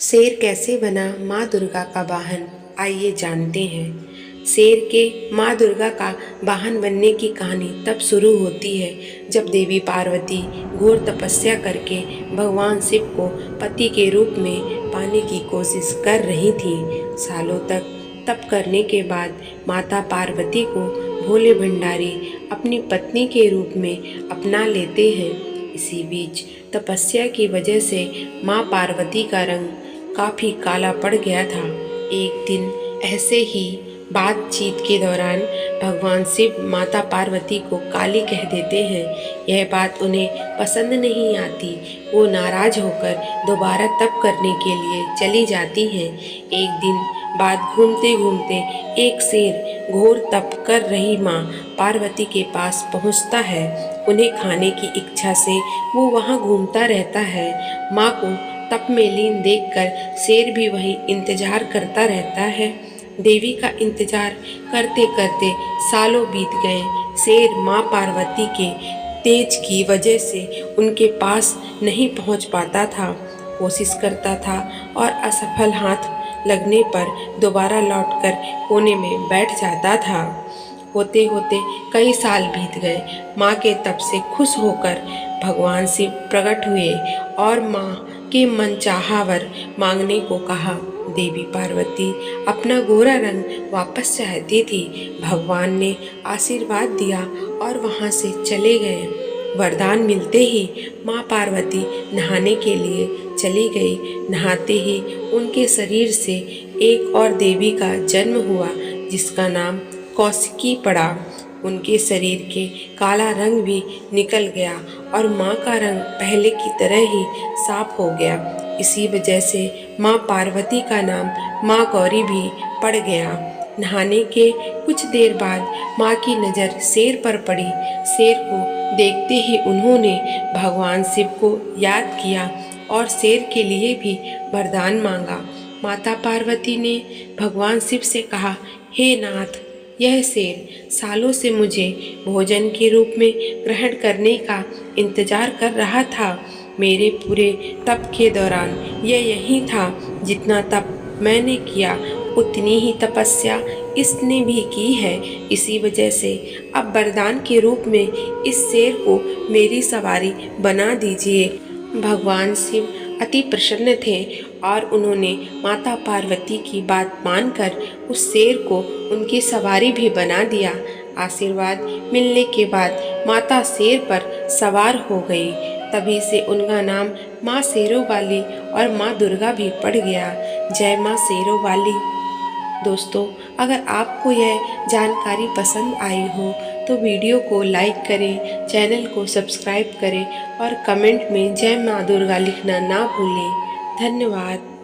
शेर कैसे बना माँ दुर्गा का वाहन, आइए जानते हैं। शेर के माँ दुर्गा का वाहन बनने की कहानी तब शुरू होती है जब देवी पार्वती घोर तपस्या करके भगवान शिव को पति के रूप में पाने की कोशिश कर रही थी। सालों तक तप करने के बाद माता पार्वती को भोले भंडारी अपनी पत्नी के रूप में अपना लेते हैं। इसी बीच तपस्या की वजह से माँ पार्वती का रंग काफ़ी काला पड़ गया था। एक दिन ऐसे ही बातचीत के दौरान भगवान शिव माता पार्वती को काली कह देते हैं। यह बात उन्हें पसंद नहीं आती। वो नाराज होकर दोबारा तप करने के लिए चली जाती हैं। एक दिन बाद घूमते घूमते एक शेर घोर तप कर रही माँ पार्वती के पास पहुँचता है। उन्हें खाने की इच्छा से वो वहाँ घूमता रहता है। माँ को तप में लीन देखकर शेर भी वही इंतजार करता रहता है। देवी का इंतजार करते करते सालों बीत गए। शेर माँ पार्वती के तेज की वजह से उनके पास नहीं पहुँच पाता था। कोशिश करता था और असफल हाथ लगने पर दोबारा लौटकर कोने में बैठ जाता था। होते होते कई साल बीत गए। माँ के तप से खुश होकर भगवान शिव प्रकट हुए और माँ के मनचाहा वर मांगने को कहा। देवी पार्वती अपना गोरा रंग वापस चाहती थी। भगवान ने आशीर्वाद दिया और वहाँ से चले गए। वरदान मिलते ही माँ पार्वती नहाने के लिए चली गई। नहाते ही उनके शरीर से एक और देवी का जन्म हुआ जिसका नाम कौशिकी पड़ा। उनके शरीर के काला रंग भी निकल गया और माँ का रंग पहले की तरह ही साफ हो गया। इसी वजह से माँ पार्वती का नाम माँ गौरी भी पड़ गया। नहाने के कुछ देर बाद माँ की नज़र शेर पर पड़ी। शेर को देखते ही उन्होंने भगवान शिव को याद किया और शेर के लिए भी वरदान मांगा। माता पार्वती ने भगवान शिव से कहा, हे नाथ, यह शेर सालों से मुझे भोजन के रूप में ग्रहण करने का इंतजार कर रहा था। मेरे पूरे तप के दौरान यह यही था। जितना तप मैंने किया उतनी ही तपस्या इसने भी की है। इसी वजह से अब वरदान के रूप में इस शेर को मेरी सवारी बना दीजिए। भगवान शिव अति प्रसन्न थे और उन्होंने माता पार्वती की बात मानकर उस शेर को उनकी सवारी भी बना दिया। आशीर्वाद मिलने के बाद माता शेर पर सवार हो गई। तभी से उनका नाम माँ शेरों वाली और माँ दुर्गा भी पड़ गया। जय माँ शेरों वाली। दोस्तों, अगर आपको यह जानकारी पसंद आई हो तो वीडियो को लाइक करें, चैनल को सब्सक्राइब करें और कमेंट में जय माँ दुर्गा लिखना ना भूलें। धन्यवाद।